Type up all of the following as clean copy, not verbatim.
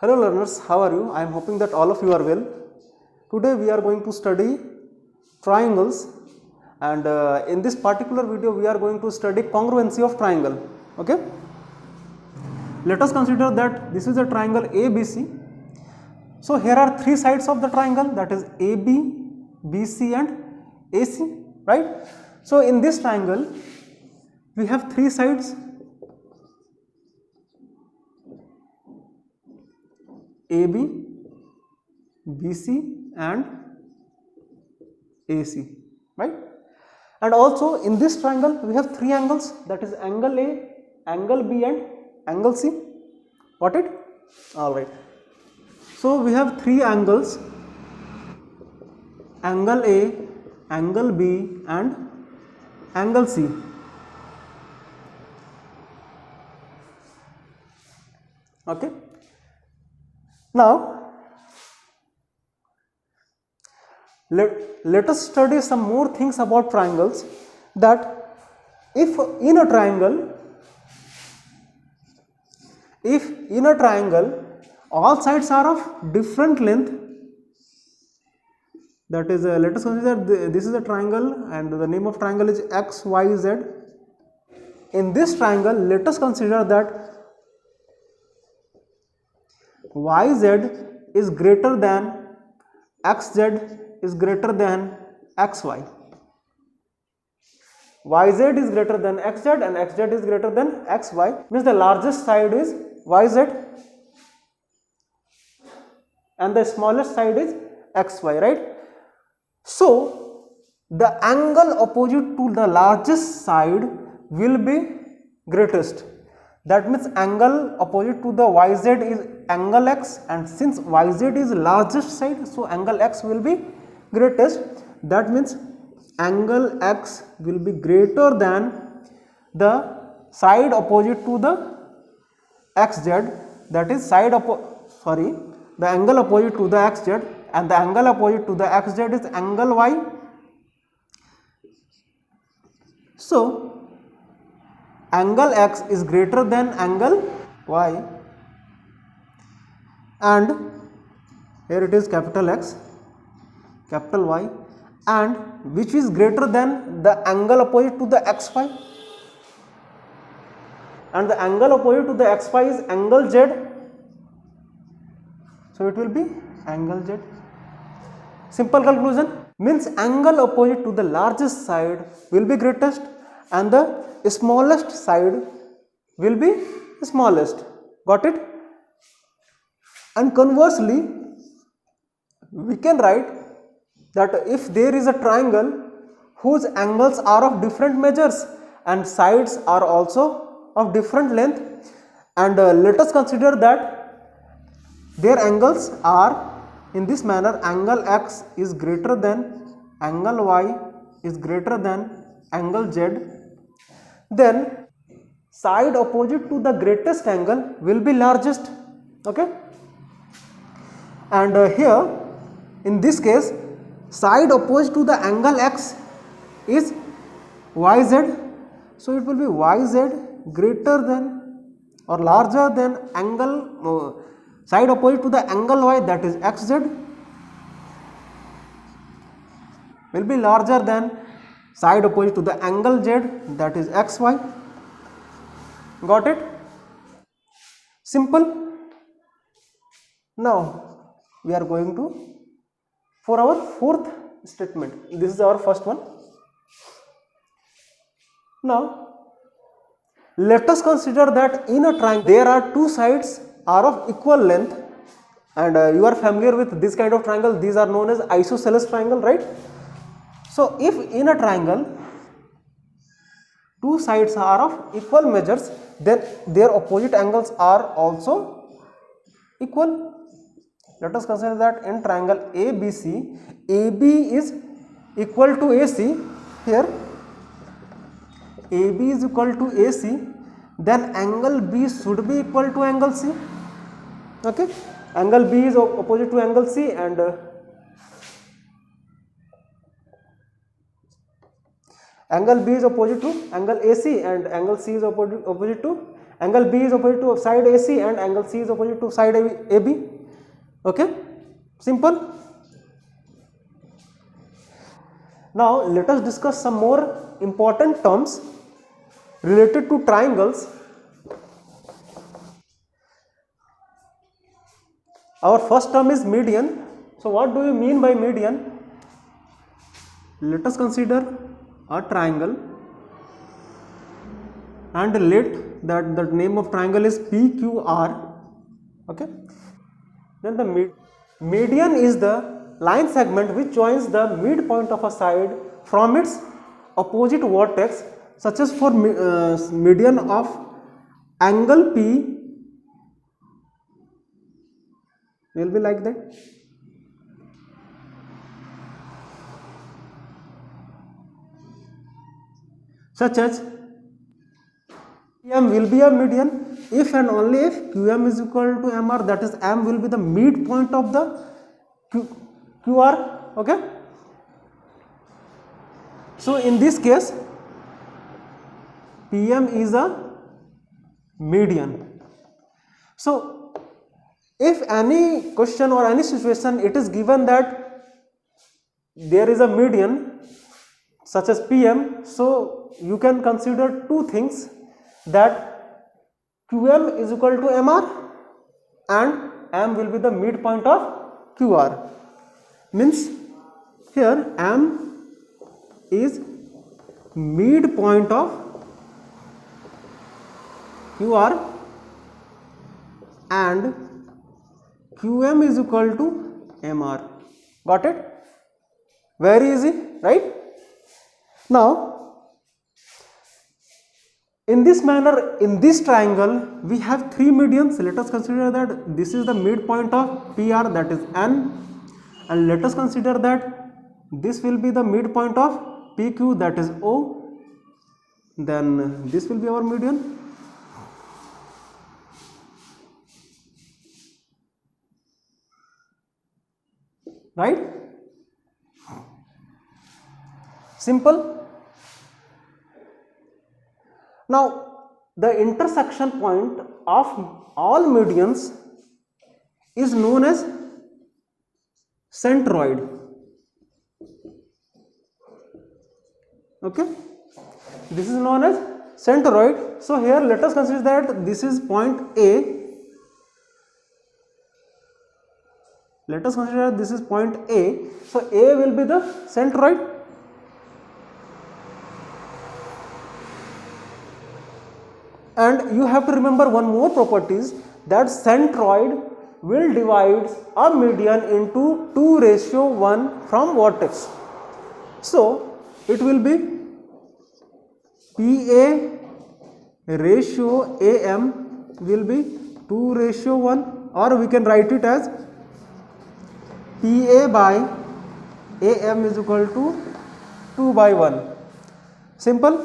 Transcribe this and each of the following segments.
Hello learners, how are you? I am hoping that all of you are well. Today we are going to study triangles, and in this particular video we are going to study congruency of triangle. Okay. Let us consider that this is a triangle ABC. So here are three sides of the triangle, that is AB, BC and AC, right? So in this triangle we have three sides, AB, BC and AC, right? And also in this triangle we have three angles, that is angle A, angle B and angle C. Got it? Alright. So we have three angles, angle A, angle B and angle C. Okay. Now let us study some more things about triangles, that if in a triangle all sides are of different length, that is let us consider this is a triangle and the name of triangle is XYZ. In this triangle let us consider that YZ is greater than XZ is greater than XY. YZ is greater than XZ and XZ is greater than XY, means the largest side is YZ and the smallest side is XY, right? So the angle opposite to the largest side will be greatest. That means angle opposite to the YZ is angle X, and since YZ is largest side, so angle X will be greatest. That means angle X will be greater than the side opposite to the XZ, that is the angle opposite to the XZ, and the angle opposite to the XZ is angle Y. So angle X is greater than angle Y, and here it is capital X, capital Y, and which is greater than the angle opposite to the XY, and the angle opposite to the XY is angle Z, so it will be angle Z. Simple conclusion means angle opposite to the largest side will be greatest and the smallest side will be smallest. Got it? And conversely we can write that if there is a triangle whose angles are of different measures and sides are also of different length, and let us consider that their angles are in this manner, angle X is greater than angle Y is greater than angle Z, then side opposite to the greatest angle will be largest. Okay, and here in this case side opposite to the angle X is YZ, so it will be YZ greater than or larger than angle side opposite to the angle Y, that is XZ, will be larger than side opposite to the angle Z, that is XY. Got it? Simple. Now we are going to for our fourth statement. This is our first one. Now let us consider that in a triangle there are two sides are of equal length, and you are familiar with this kind of triangle. These are known as isosceles triangle, right? So if in a triangle two sides are of equal measures, then their opposite angles are also equal. Let us consider that in triangle ABC, AB is equal to AC. Here AB is equal to AC, then angle B should be equal to angle C. Okay, angle B is opposite to angle C, and angle B is opposite to angle AC, and angle C is opposite to Angle B is opposite to side AC and angle C is opposite to side AB. Okay, simple. Now let us discuss some more important terms related to triangles. Our first term is median. So what do you mean by median? Let us consider a triangle and let that the name of triangle is PQR. Okay. Then the median is the line segment which joins the midpoint of a side from its opposite vertex, such as for median of angle P will be like that. Such as M will be a median if and only if QM is equal to MR, that is M will be the midpoint of the QR. Okay. So in this case PM is a median. So if any question or any situation it is given that there is a median such as PM, so you can consider two things, that QM is equal to MR and M will be the midpoint of QR. Means here M is midpoint of QR and QM is equal to MR. Got it? Very easy, right? Now in this manner, in this triangle we have three medians. Let us consider that this is the midpoint of PR, that is N, and let us consider that this will be the midpoint of PQ, that is O. Then this will be our median. Right? Simple. Now the intersection point of all medians is known as centroid. Okay, this is known as centroid. So here let us consider that this is point A. Let us consider this is point A. So A will be the centroid. And you have to remember one more properties, that centroid will divide a median into 2:1 from vertex. So it will be PA ratio AM will be 2:1, or we can write it as PA by AM is equal to 2/1. Simple?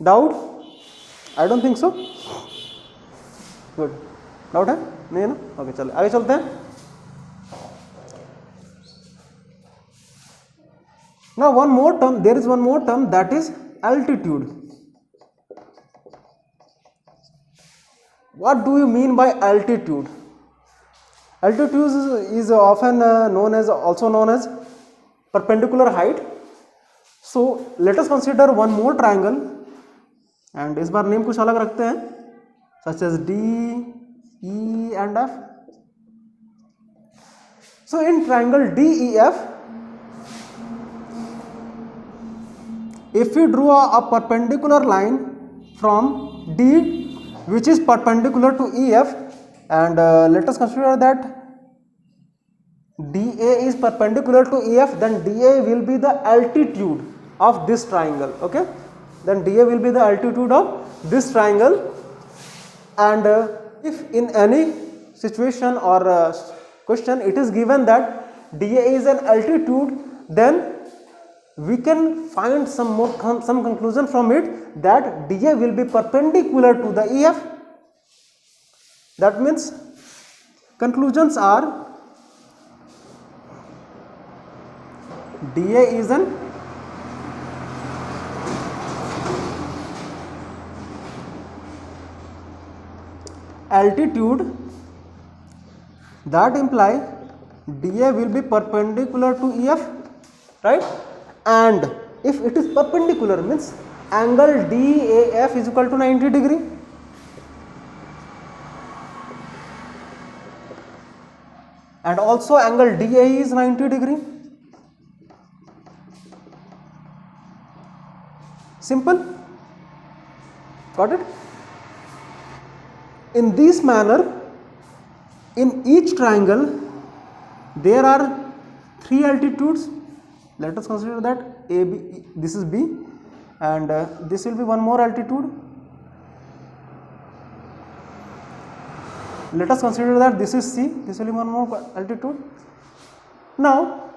Doubt? I don't think so. Good. Doubt है? नहीं है ना? Okay, चलो आगे चलते हैं. Now one more term, there is one more term, that is altitude. What do you mean by altitude? Altitude is often also known as perpendicular height. So let us consider one more triangle, and इस बार name कुछ अलग रखते हैं, such as D, E and F. So in triangle DEF, if we draw a perpendicular line from D which is perpendicular to EF, and let us consider that DA is perpendicular to EF, then DA will be the altitude of this triangle. Okay, then DA will be the altitude of this triangle. And if in any situation or question it is given that DA is an altitude, then we can find some conclusion from it, that DA will be perpendicular to the EF. That means conclusions are DA is an altitude, that imply DA will be perpendicular to EF, right? And if it is perpendicular means angle DAF is equal to 90 degree. And also angle DAE is 90 degree. Simple. Got it? In this manner, in each triangle there are 3 altitudes. Let us consider that A, B, this is B, and this will be one more altitude. Let us consider that this is C, this will be one more altitude. Now,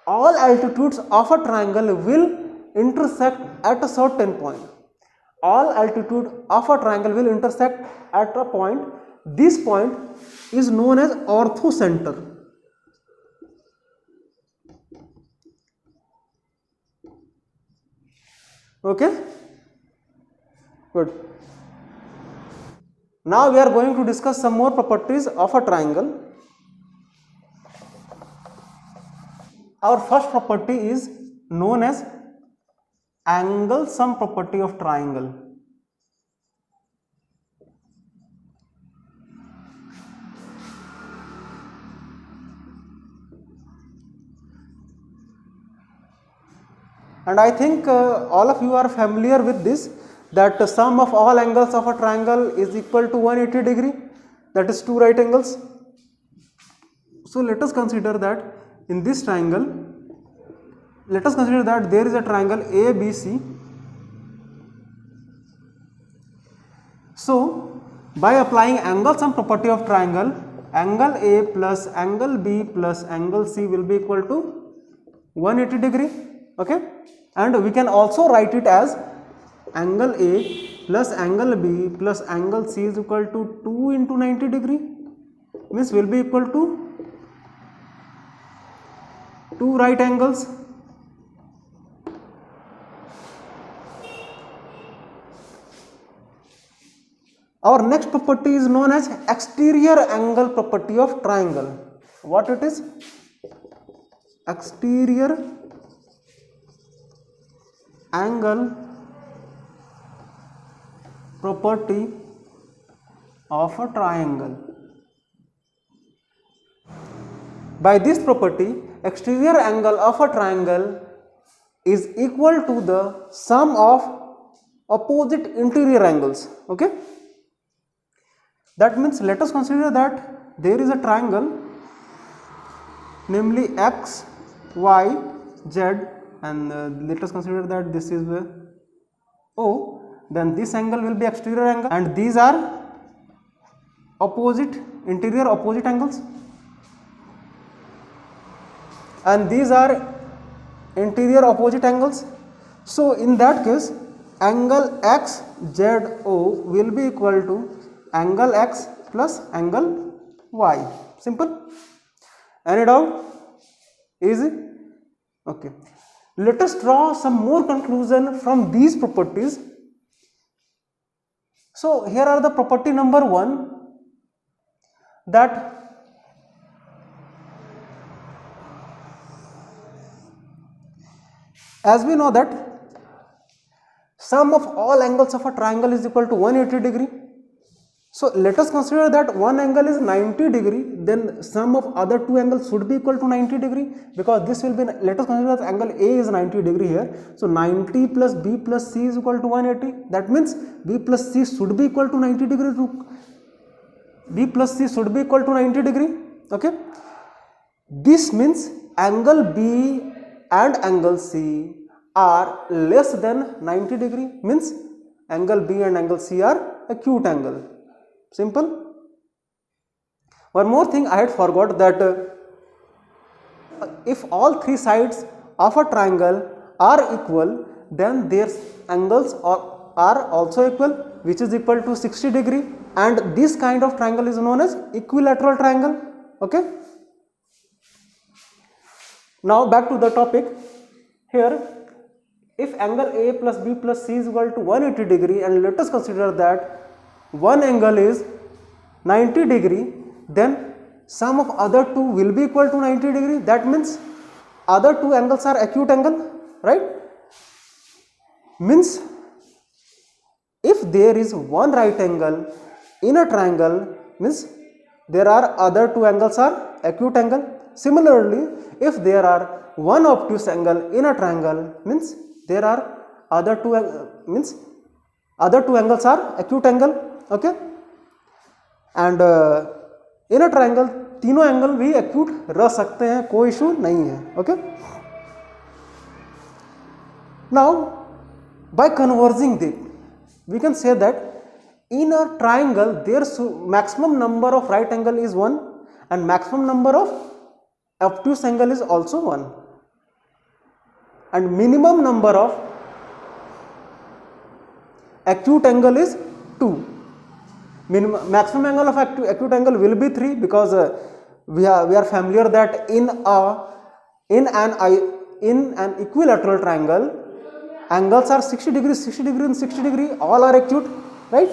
all altitudes of a triangle will intersect at a certain point. All altitude of a triangle will intersect at a point. This point is known as orthocenter. Okay? Good. Now we are going to discuss some more properties of a triangle. Our first property is known as angle sum property of triangle. And I think all of you are familiar with this, that the sum of all angles of a triangle is equal to 180 degree, that is 2 right angles. So let us consider that in this triangle, let us consider that there is a triangle ABC. So by applying angle sum property of triangle, angle A plus angle B plus angle C will be equal to 180 degree. Okay, and we can also write it as angle A plus angle B plus angle C is equal to 2 into 90 degree, means will be equal to 2 right angles. Our next property is known as exterior angle property of triangle. What it is? Exterior angle property of a triangle. By this property, exterior angle of a triangle is equal to the sum of opposite interior angles. Okay, that means let us consider that there is a triangle, namely X, Y, Z, and let us consider that this is O. Then this angle will be exterior angle, and these are opposite, interior opposite angles, and these are interior opposite angles. So in that case, angle XZO will be equal to angle X plus angle Y. Simple. Any doubt? Easy? Okay. Let us draw some more conclusion from these properties. So here are the property number 1, that as we know that sum of all angles of a triangle is equal to 180 degree. So let us consider that one angle is 90 degree, then sum of other 2 angles should be equal to 90 degree, because this will be, let us consider that angle A is 90 degree here. So 90 plus B plus C is equal to 180. That means B plus C should be equal to 90 degree. B plus C should be equal to 90 degree. Okay. This means angle B and angle C are less than 90 degree, means angle B and angle C are acute angle. Simple. One more thing I had forgot, that if all 3 sides of a triangle are equal, then their angles are also equal, which is equal to 60 degree, and this kind of triangle is known as equilateral triangle. Okay. Now back to the topic. Here, if angle A plus B plus C is equal to 180 degree, and let us consider that one angle is 90 degree, then sum of other two will be equal to 90 degree. That means other two angles are acute angle, right? Means if there is one right angle in a triangle, means there are other two angles are acute angle. Similarly, if there are one obtuse angle in a triangle, means there are other two angles are acute angle. Okay, and in a triangle तीनों angle भी acute रह सकते हैं, कोई issue नहीं है. Okay, now by converging this we can say that in a triangle there maximum number of right angle is 1 and maximum number of obtuse angle is also 1 and minimum number of acute angle is 2. Maximum angle of acute angle will be 3 because we are familiar that in an equilateral triangle angles are 60 degree, 60 degree and 60 degree, all are acute, right?